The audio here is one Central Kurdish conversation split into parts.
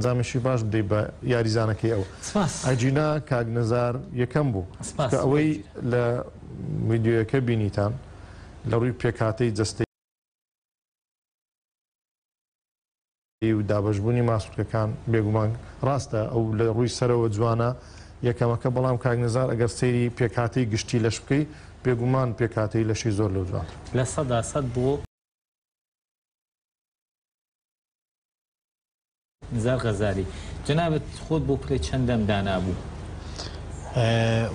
ئەنجامشی باش بدەی بە یاریزانەکەی ئەو ئەجینا کاک نەزار یەکەم بوو کە ئەوەی لە ویدیۆیەکە بینیتان لە ڕووی پێکهاتەی جەستەی و دابەشبوونی ماسوولەکان بێگومان ڕاستە ئەو لە ڕووی سەرەوە جوانە یەکەمەکە بەڵام کاک نەزار ئەگەر سەیری پێکهاتەی گشتی لەش بکەی بێگومان پێکهاتەی لەشی زۆر لەو جوان لە 100% بۆ نزار غەزالی جنابەت خۆت بۆ پلەی چەندەم دانابوو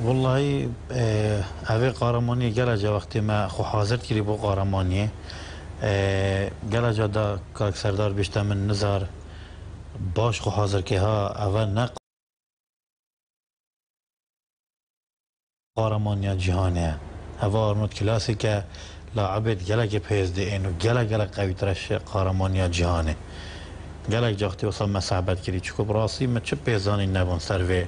والله ئەوێ قارەمانی گەلەجە وەختی مە خۆ حازر کردی بۆ قارەمانیە گەلەجەدا کاک سەردار بیشتە من نزار باش خۆ حازرکێها ئەوە نە قارەمانیا جیهانەیە ئەوە ئارنۆد کلاسیکە لاعبێت گەلێکی پێزدێن و گەلە قەویترەش قارەمانیا جیهانێ گەلێک جاختی وەسە مەسابەت کردی چکۆ بڕاستی مە چ پێزانی نەبوون سەروێ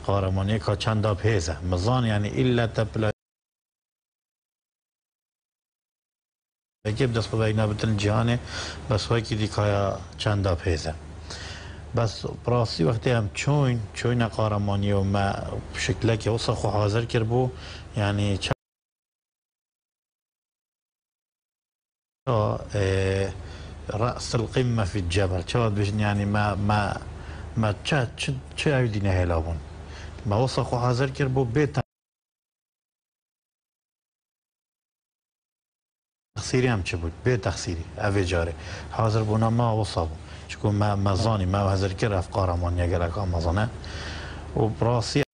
قارەمانیە کا چەندا پێزە مەزان یعنی ئیلا تەپلە دەست بەی نابتن جیهانێ بەسوایکی دیکایە چەندا پێزە بەس بڕاستی وەختی ئەم چۆینە قارەمانیە و مە شکلێکی وەسە خۆ حازر کرد بوو یعنی رأس القمة في الجبل شو بيجن يعني ما تشا يدينا هلابون ما وصخوا حاضر كربو بيت تخسيري هم تشبود بيت تخسيري أبي جاري حاضر بونا ما وصابو شكو ما زاني ما حاضر كر أفقار من يجرك أمازونه وبراسي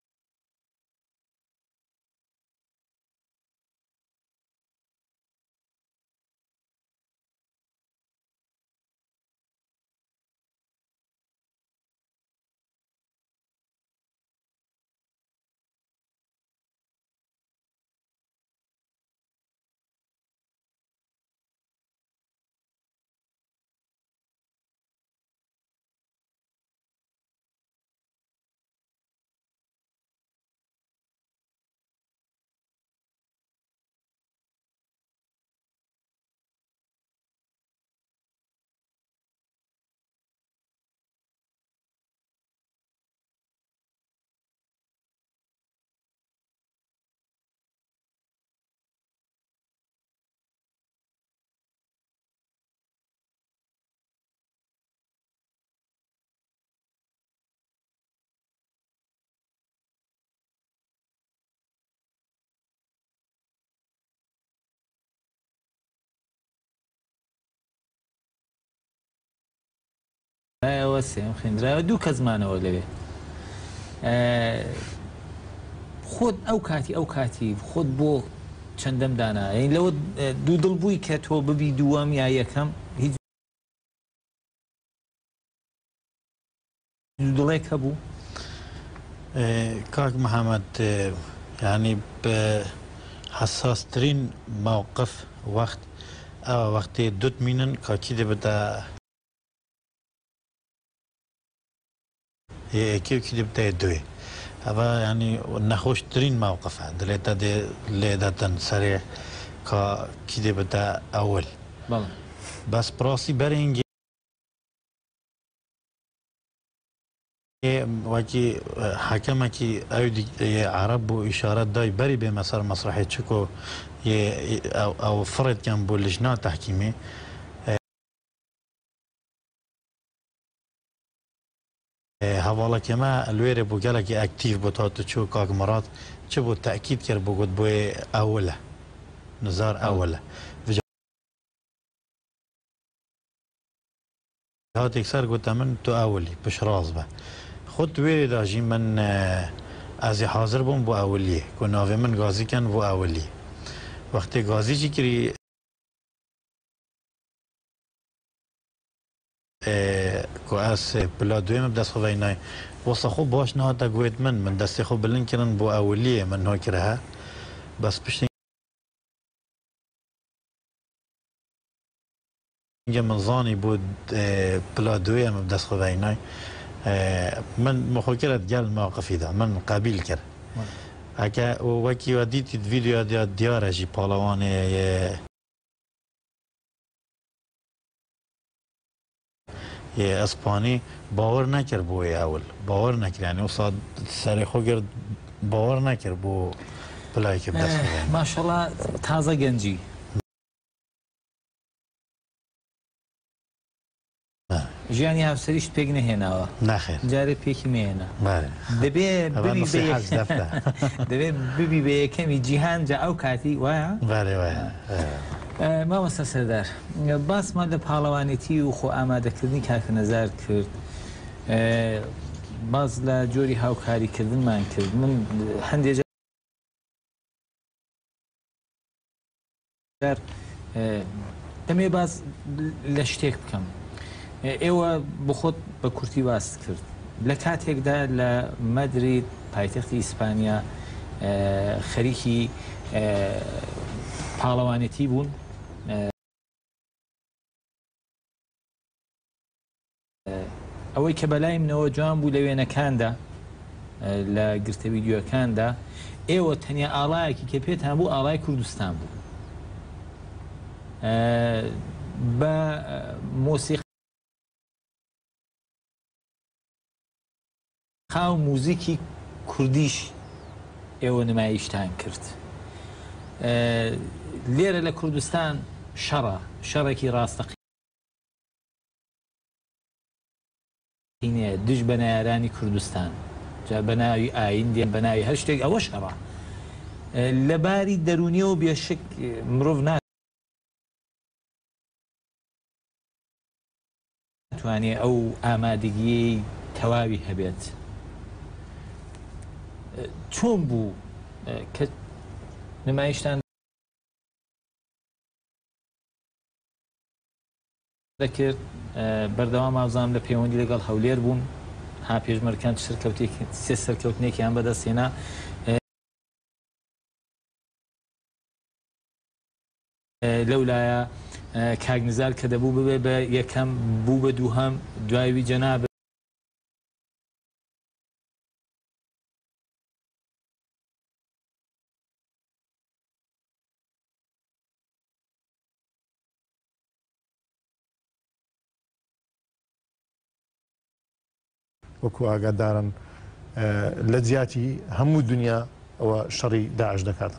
وەسێم خوێندراوە دوو کە زمانەوە لەوێ خۆت ئەو کاتی خۆت بۆ چەندەم دانا لەوە دوو دڵبووی کە تۆ ببی دووەم یا یەکەم هیچ دڵێک هەبوو کاک محەممەد يعني بحساسترین موقف وقت وقتی دوت مینن کاکی دی بدا يكيف كده بتاعي دوي هذا يعني نخوش ترين موقفه دلتا دي ليداتن سريع كده بتاع أول بس براسي برينجي وكي حكمه كي أودي عرب وإشارات داي بري بمسار مسرحي تشكو أو فرد كان بولجنة تحكيمي هوالا كما الويري بو جالكي اكتيف بوتاتو تشو كاك مرات تشبو تأكيد كر بو قد بوي أوله نزار أوله هات اكسر قلت من تو أولي بش رازبه خود ويري داجي من ازي حاضر بون بو أوليه كنا في من غازي كان بو أوليه وقت غازي جي كري كواس بلا دویم بدست خو وینای واسه خو باش نه تا گویت من دستی خو بلن کردن بو اولیه من ها کره بس پشت اینجا من زانی بود بلا دویم بدست خو وینای من مخاطرت گل موقفی ده من قبیل کرد اگه وکی ودیت ویدیو دیارجی پالوانه یه اسپانی باور نکرد بوی اول باور نکرد یعنی اصلا سری خو گرد باور نکرد بو پلایی که بدست بگیم ماشاءالله تازه گنجی ژیانی هاوسەریش پێک نەهێناوە نەخێر جارێ پێکی مێنە دەبێت ببی بە یەکەمی جیهان جا ئەو کاتی وایە مامۆستا سەردار باسمان لە پاڵەوانێتی و خۆ ئامادەکردنی کاکە نەزار کرد باز لە جۆری هاوکاریکردنمان کرد من هەندێک جار دەمێ باز لە شتێک بکەم ئێوە بخۆت بە کورتی باست کرد لە کاتێکدا لە مەدرید پایتەختی ئیسپانیا خەریکی پاڵەوانێتی بوون ئەوەی کە بەلای منەوە جوان بوو لە وێنەکاندا لە گرتە ویدیۆکاندا ئێوە تەنیا ئاڵایەکی کە پێتان بوو ئاڵای کوردستان بوو بە مۆسیقی خاو موزیکی کوردیش ئێوە نمایشتان کرد لێرە لە کوردستان شەڕێکی ڕاستەقینەیە دژ بە نایارانی کوردستان جا بە ناوی ئاین دێن بە ناوی هەر شتێک ئەوە شەڕە لەباری دەرونیەوە بێشک مرۆڤ ناتوانێت ئەو ئامادەگیەی تەواوی هەبێت چۆن بوو کە نمایشتان دەکرد بەردەوام ئازام لە پەیوەندی لەگەڵ هەولێر بوون ها پێشمەرکان سێ سەرکەوتنێکیان بەدەستهێنا لەولایە کاگنزار کە دەبوو ببێ بە یەکەم بوو بە دووهەم دوایوی جەناب وەکو ئاگادارن لە جیاتی هەموو دنیا ئەوە شەڕی داعش دەکات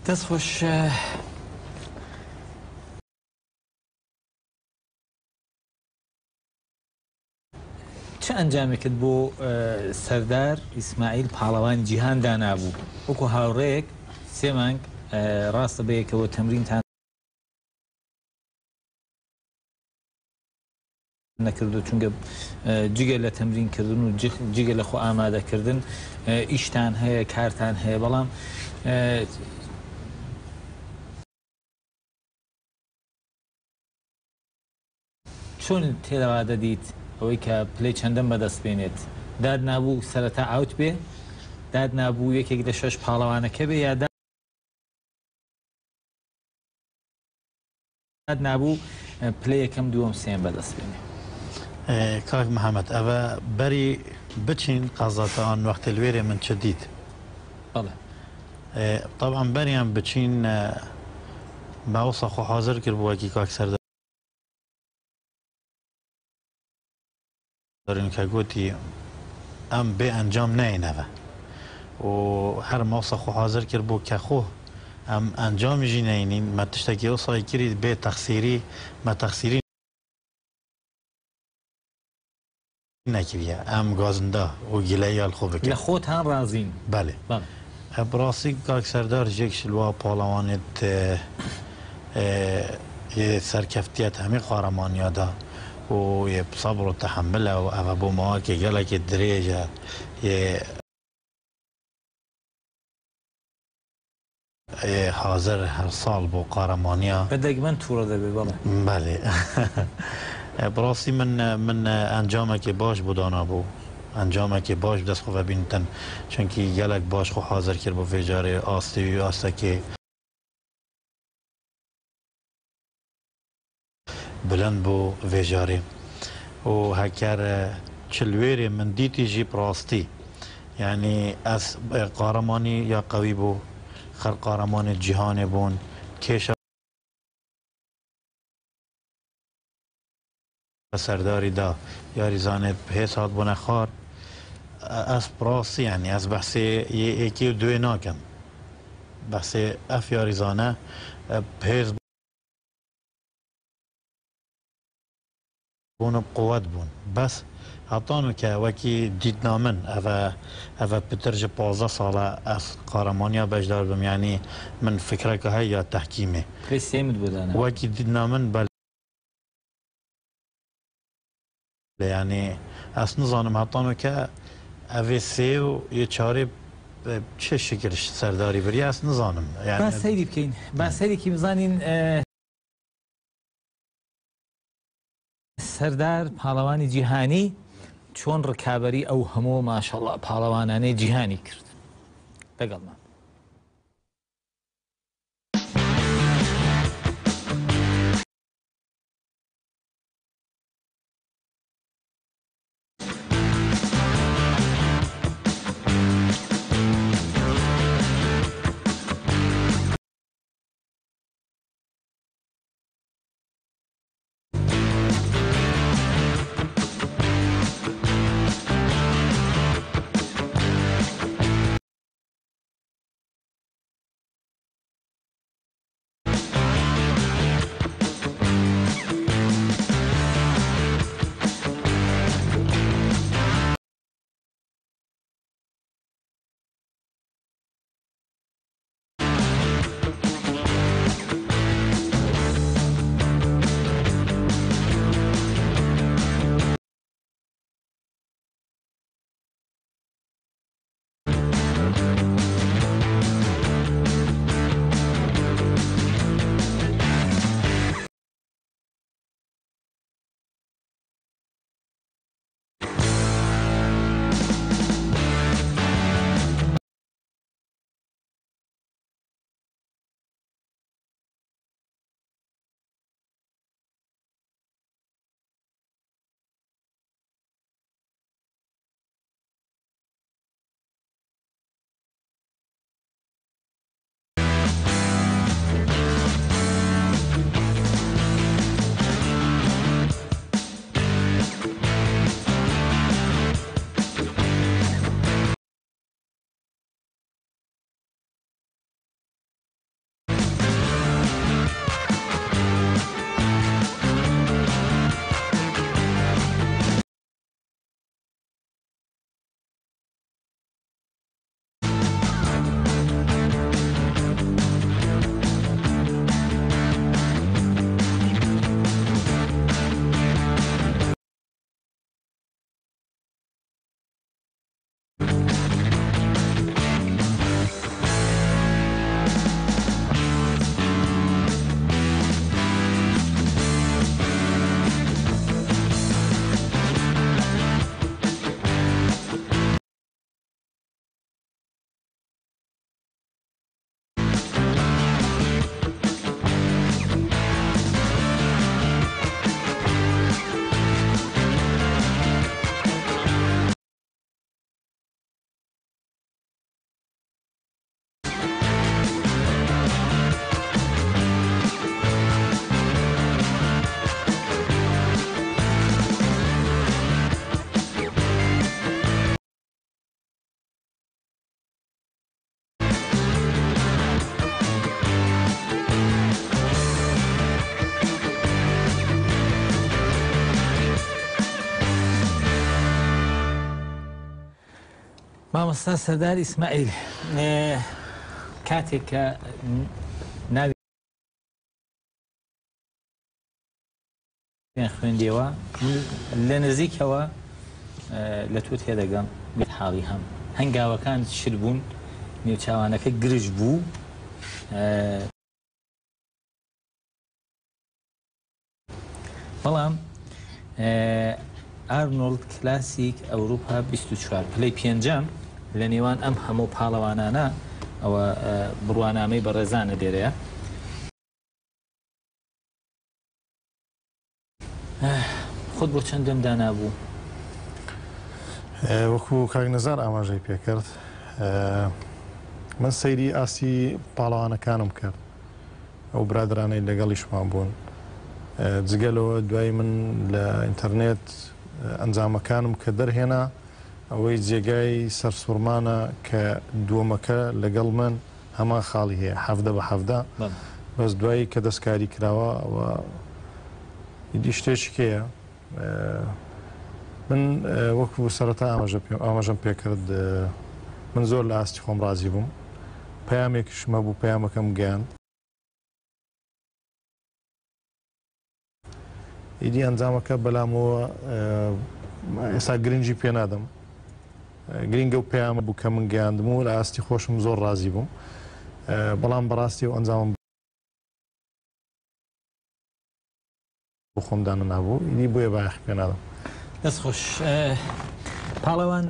دەست خۆش چه ئەنجامێکت بۆ سەردار ئیسماعیل پاڵەوانی جیهان دانابوو وەکو هاوڕێک سێ مانگ ڕاستە بەیەکەوە تەمرینتان نەکردو چونکە جگە لە تەمرینکردن و جگە لە خۆ ئامادەکردن ئیشتان هەیە کارتان هەیە بەڵام چۆن تێداوا دەدیت ئەوەی کە پلەی چەندەم بەدەست بێنێت داد نابوو سەرەتا ئاوت بێ داد نابوو یەکێک لە شەش پاڵەوانەکە بێ یا داد نابوو پلەی یەکەم دووەم سێم بەدەست بێنێ کاک محەممەد ئەوە بەری بچین قازاتان وەختە لێرێ من چ دیت طبعا بەریان بچین باوسە خۆ حاضر کرد بووەکی کاک سەردارین کە گوتی ئەم بێ ئەنجام نەینەوە و هەر ماوسە خۆ حاضر کرد بوو کە خۆ ئەم ئەنجامیژی نەینین مە تشتێکی ئەوسای کرد بێ تەخسیری مە تەخسیری نەکریە ئەم گازندا و گیلەیال خۆ بکە لە خۆتان ڕازین بەێ بڕاستی کاک سەردار ژێک شلوا پاڵەوانێت سەرکەفتیەت هەمی خوارەمانیادا و سەبر و تەحەملە و ئەوە بۆ ماوەکێ گەلێکی درێژە حاضر هەر ساڵ بۆ قارەمانیا بەدەگمەن تووڕە دەبێ بەێ بڕاستی من ئەنجامێکی باش بۆ دانا بوو ئەنجامێکی باش دەست خۆ ببینتن چونکی گەلێک باش خۆ حاضر کرد بۆ فێجارێ ئاستی و ئاستەکێ بلند بۆ vêjarê û heker çilwêrê min dîtî jî rastî yani ez qahramanî ya qewî bû xer qahramanê cîhanê bûn kêşa سرداری دا یاری زانت بهیس هات بونه خار از براسی یعنی از بحثی یکی و دوی ناکم بحثی اف یاری زانه بهیس بون قوت بون بس حتانو که وکی دید نامن اوه پترج 15 ساله از قهرمانیا بجدار بم یعنی من فکره که های یا تحکیمه پرسیمت بودانه وکی دید نامن بل یعنی از نظانم حتانو که اوه سه و یه چاره چه شکلش سرداری بری از نظانم یعنی با سیری بکین با سیری که بزانین سردار پهلوانی جیهانی چۆن ڕکابەری ئەو هەموو ماشەڵڵا پاڵەوانانەی جیهانی کرد لەگەڵمان. مامۆستا سەردار ئیسماعیل کاتێک کە ناوی خوێندیەوە لە نزیکەوە لە تۆ تێدەگەم بێت حاڵی هەم هەنگاوەکان شر بوون نێوچاوانەکە گرژ بوو بەڵام ئارنۆڵد کلاسیک ئەوروپا 24 پلەی پێنجەم لە نێوان ئەم هەموو پاڵەوانانە ئەوە بڕوانامەی بەڕێزانە دێرەیە خۆت بۆ چەندەم دانابوو وەکو کاک نەزار ئاماژەی پێکرد من سەیری ئاسی پاڵەوانەکانم کرد ئەو برادرانەی لەگەڵیشمان بوون جگەلەوە دوای من لە ئینتەرنێت ئەنجامەکانم کە دەرهێنا ئەوەی جێگای سەرسوورمانە کە دووەمەکە لەگەڵ من هەمان خاڵی هەیە 17/17 بەس دوایی کە دەستکاری کراوە ئەوە ئیدی شتێکیکەیە من وەکو سەرەتا ئاماژەم پێکرد من زۆر لە ئاستی خۆم ڕازی بووم پەیامێکیشمە بوو پەیامەکەم گەیاند ئیدی ئەنجامەکە بەلامەوە ئێستا گرنگی پێ نادەم گرنگە و پەیامە بوو کە من گەیاندم و لە ئاستی خۆشم زۆر ڕازی بووم بەڵام بەڕاستی و ئەنجامم بۆ خۆمدانە نابوو ئیدی بۆیە بایەخی پێ نادەم دەست خۆش پاڵەوان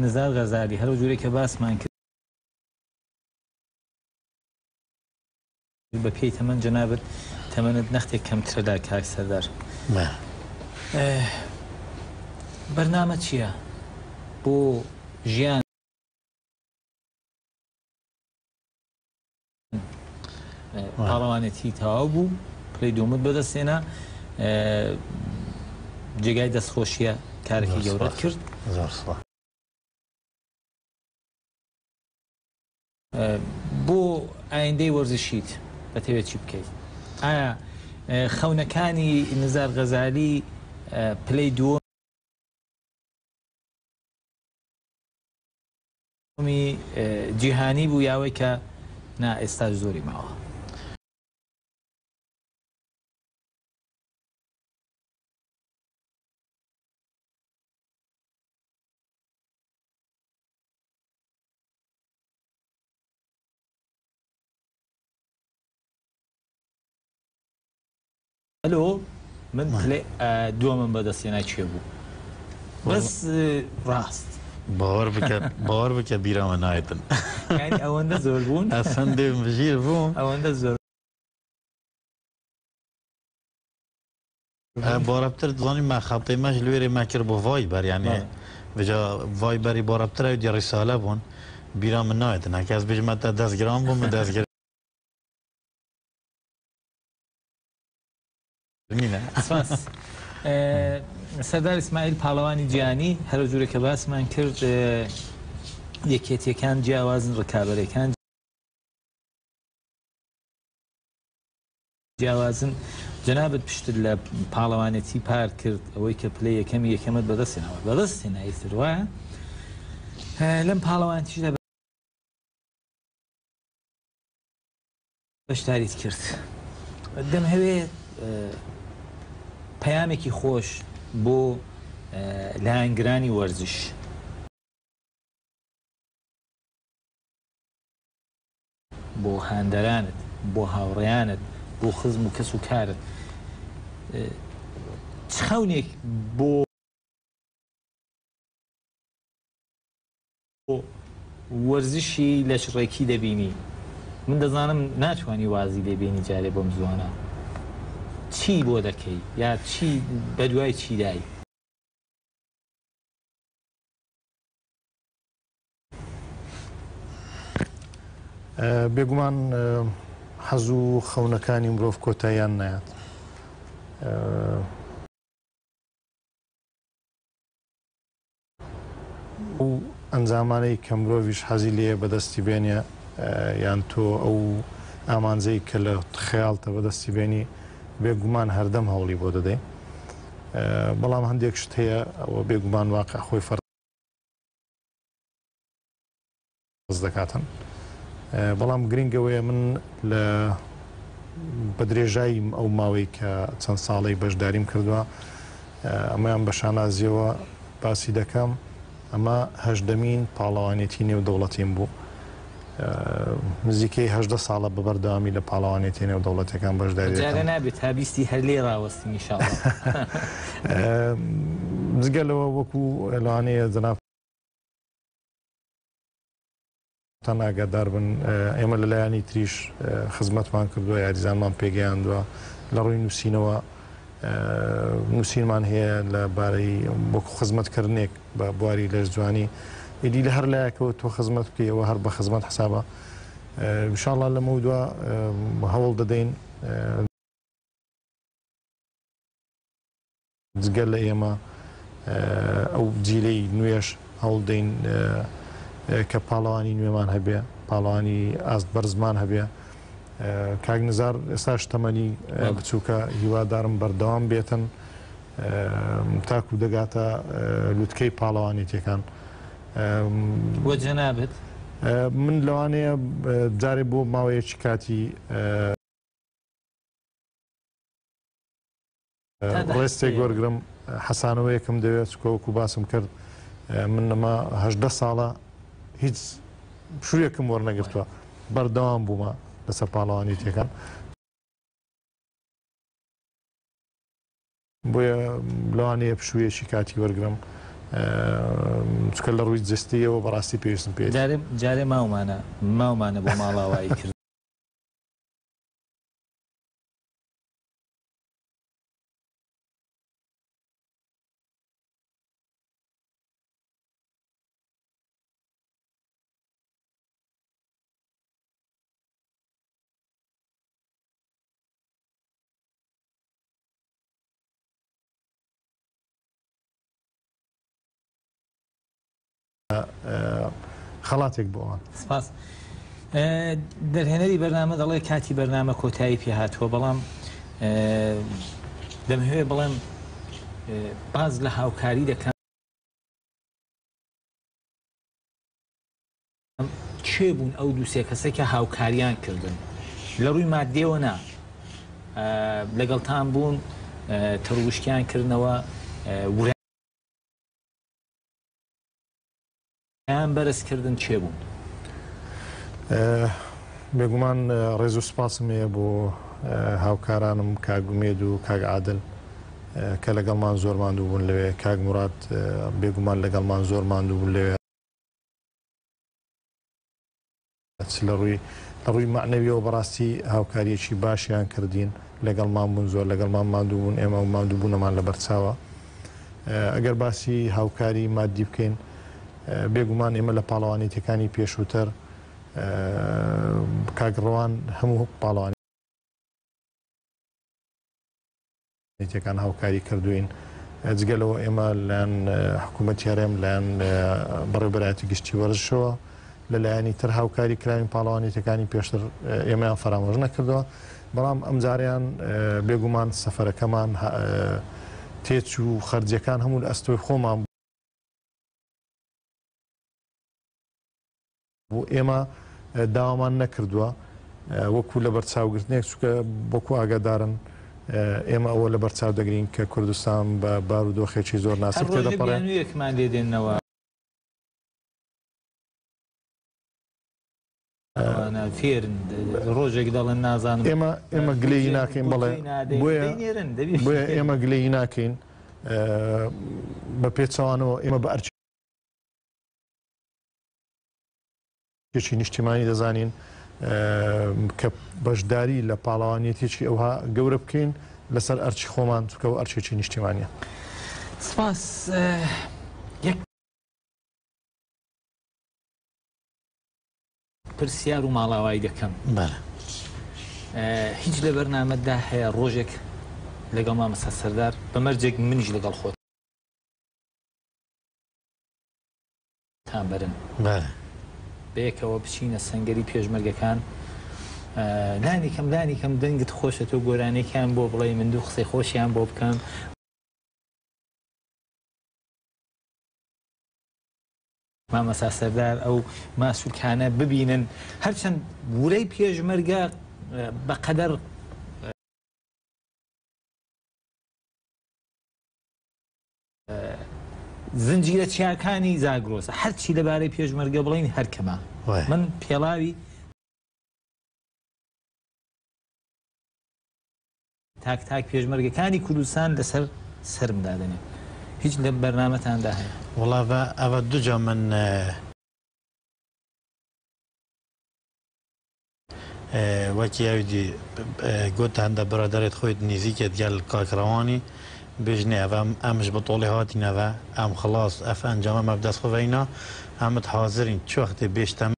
نزار غەزالی هەرو جوورێک کە باسمان کرد بە پێی تەمەن جەنابەت تەمەنت نەختێک کەمترەدا کاک سەردار بەرنامە چییە بۆ ژیان پاڵەوانێتی تەواو بوو پلەی دوومت بەدەستێنا جێگای دەستخۆشیە کارێکی گەورەت کرد بۆ ئایندەی وەرزشیت دەتەوێت چی بکەیت ئایا خەونەکانی نزار غەزالی پلەی دووەمی جیهانی بوو یاوەی کە نا ئێستا زۆری ماوە هەلۆ من دووەمم بەدەستێنای چێ بوو بەس ڕاست باوەڕ بکە بیرامە نایەتن ئەوەندە زۆر بوون ئەسەندێ ژیر بووم ئەوەندە زۆر بارەبتر دڵانی ماخاڵتەی مەش لێرێ ماکرد بۆ ڤایبەر یعنی بجا ڤایبەری بارەبترە دی ڕیسالە بوون بیرامە نایەتن هەکەس بژمەتە دەستگرام بووم دەستگر سەردار ئیسماعیل پاڵەوانی جیهانی هەرو جوورێک کە باسمان کرد یەکێتیەکان جیاوازن ڕکابەرەکان جیاوازن جەنابەت پشتر لە پاڵەوانێتی پار کرد ئەوەی کە پلەی یەکەمت بەدەستێنەوە بەدەستێنە ئیتر وایە لەم پاڵەوانتیشدا بەشداریت کرد دەمهەوێت پەیامێکی خۆش بۆ لایەنگرانی وەرزش بۆ هاندەرانت بۆ هاوڕێیانت بۆ خزم و کەس و کارت چ خەونێک بۆ وەرزشی لە شڕێکی دەبینی من دەزانم ناتوانانی وازی لێبێنی جارێ بۆم زوانە چی بۆ دەکەی یا چی بەدوای چی دای بێگومان حەز و خەونەکانی مرۆڤ کۆتاییان نایەت و ئەنجامانەی کە مرۆڤیش حەزی لێ بەدەستی بێنێ یان تۆ ئەو ئامانجەی کە لە خەیاڵتە بەدەستی بێنی بێگومان هەردەم هەوڵی بۆ دەدەی بەڵام هەندێک شت هەیە ئەوە بێگومان واقع خۆی فەرز دەکاتن بەڵام گرنگەوەیە من لە بەدرێژایی ئەو ماوەی کە چەند ساڵی بەشداریم کردووە ئەمەیان بە شانازیەوە باسی دەکەم ئەمە هەژدەمین پاڵەوانێتی نێودەوڵەتیم بوو نزیکەی هەژدە ساڵە بەبەردەوامی لە پاڵەوانێتی نێودەوڵەتەکان بەشداری جارە نابێت هابیستی هەر لێ ڕاوەستین ئینشاڵڵا جگەلەوە وەکو ئەلوانەیە جەناب تەن ئاگادار بن ئێمە لەلایەنی تریش خزمەتمان کردووە یاریزانمان پێگەیاندووە لە ڕووی نووسینەوە نووسینمان هەیە لەبارەی وەکو خزمەتکردنێک بە بواری لەش جوانی ئیدی لە هەر لایەکەوە تۆ خزمەت بکەیەوە هەر بە خزمەت حسابە ئینشاڵڵا لەمە دووە هەوڵ دەدەین جگەل لە ئێمە ئەو جیلەی نوێش هەوڵدەین کە پاڵەوانی نوێمان هەبێ، پاڵەوانی ئاست بەرزمان هەبێ. کاک نزار ئێستاش تەمەنی بچووکە هیوادارم بەردەوام بێتن تاکو دەگاتە لوتکەی پاڵەوانیتەکان. بۆ جەنابەت من لەوانەیە جارێ بۆ ماوەیەکی کاتی ڕێستێک وەرگرم حەسانەوە یەکەم دەوێت چکۆوەکو باسم کرد من نەما 18 ساڵە هیچ شوویەکم وەرنەگرتووە بەردەوام بوومە لەسەر پاڵەوانیتەکان. بۆیە لەوانەیە پشوویەکی کاتی وەرگرم چکە لە ڕووی جستیەوە بەڕاستی پێویستم پێ جارێ ماومانە بۆ ماڵاوایی کرد. خەڵاتێک بۆ ئەوان. سپاس. دەرهێنەری بەرنامە دەڵێ کاتی بەرنامە کۆتایی پێ هاتووە، بەڵام دەمەوێت بڵێم باز لە هاوکاری دەکەم کێ بوون ئەو دووسێ کەسێکە هاوکاریان کردن لە ڕووی مادێەوە نا لەگەڵتان بوون تڕوشکیان کردنەوە یان بەرزکردن چێ بوون؟ بێگومان ڕێز و سپاسم هەیە بۆ هاوکارانم کاک گومێد و کاک عادل کە لەگەڵمان زۆر ماندوو بوون لەوێ، کاک مراد بێگومان لەگەڵمان زۆر ماندوو بوون لەوێ لە ڕووی معنەویەوە بەڕاستی هاوکاریەکی باشیان کردین، لەگەڵمان بوون زۆر لەگەڵمان ماندوو بوون، ئێمە ماندوو بوونەمان لە بەرچاوە. ئەگەر باسی هاوکاری مادی بکەین بێگومان ئێمە لە پاڵەوانیتەکانی پێشووتر کاگڕەوان هەموو پاڵەوانیتەکان هاوکاری کردوین. جگەلەوە ئێمە لایەن حکوومەتی هەرێم لایەن بەڕێوەبەرایەتی گشتی وەرزشەوە لەلایەنی تر هاوکاری کراوین پاڵەوانیتەکانی پێشتر ئێمەیان فەرامۆژ نەکردەوە، بەڵام ئەم جاریان بێگومان سەفەرەکەمان تێچ و خەرجیەکان هەموو لە ئەستۆی خۆمان بۆ ئێمە داوامان نەکردووە وەکو لە بەرچاوگرتنێک چکە بۆکو ئاگادارن ئێمە ئەوە لە بەرچاو دەگرین کە کوردستان بە بارودۆخێکی زۆر ناسک تێدەپەڕێن یەکمان لێ دێنەوە فێرن ڕۆژێک دەڵێن نازانم ئێمە گلەیی ناکەین بەڵێ بۆیە ئێمە گلەیی ناکەین بە پێچەوانەوە ئێمە بە ئەرچێکی نیشتیمانی دەزانین کە بەشداری لە پاڵەوانیەتێکی ئەوها گەورە بکەین لەسەر ئەرچی خۆمان چکە و ئەرچێکی نیشتیمانیە. سپاس. پرسیار و ماڵاوایی دەکەم هیچ لە بەرنامەدا هەیە ڕۆژێک لەگەڵ مامەستا سەردار بەمەرجێک منیش لەگەڵ خۆت تان بەرن بەیەکەوە بچینە سەنگەری پێشمەرگەکان لانی کەم دەنگت خۆشە تۆ گۆرانێکیان بۆ بڵێ من دوو قسەی خۆشیان بۆ بکەم مامەستا سەردار ئەو ماسوولکانە ببینن هەرچەند گورەی پێشمەرگە بەقەدەر زنجیرە چیاکانی زاگرۆسە هەرچی لەبارەی پێشمەرگە بڵین هەرکەمە من پێڵاوی تاک پێشمەرگەکانی کوردستان لەسەر سرم دادنێ هیچ لە بەرنامەتاندا هەیە؟ وڵا ئەوە دووجا من وەکی یاویدی گوت هەندە بەرادەرێت خۆیت نزیکێت گەل کاکڕەوانی بژنێ ئەوە ئەمش بەتۆڵی هاتینەوە ئەم خلاص ئەف ئەنجامە مەبدەست خۆڤینا ئەمت حاضرین چ وەختێ بێشتەمە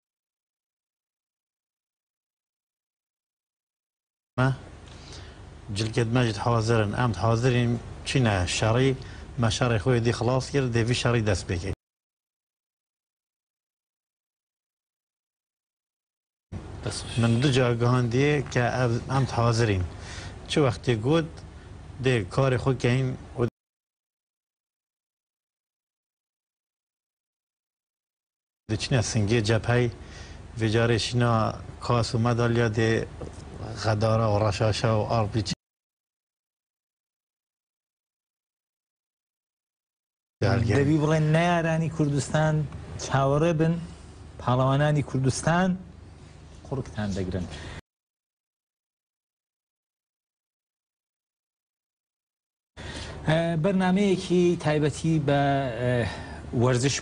جلکت مجد حاضرن ام حاضرین چینه شری مشار خوی دی خلاص کرد دی شری دست بگی من دو جا گهاندیه که ام حاضرین چه وقتی گود دی کار خود که این دی چینه سنگی جبهی ویجارشینا کاس و مدالیا دی غداره و رشاشه و آرپی دەبی بڵێن نەیارانی کوردستان چاوەڕێ بن پاڵەوانانی کوردستان قوڕکتان دەگرن. بەرنامەیەکی تایبەتی بە وەرزش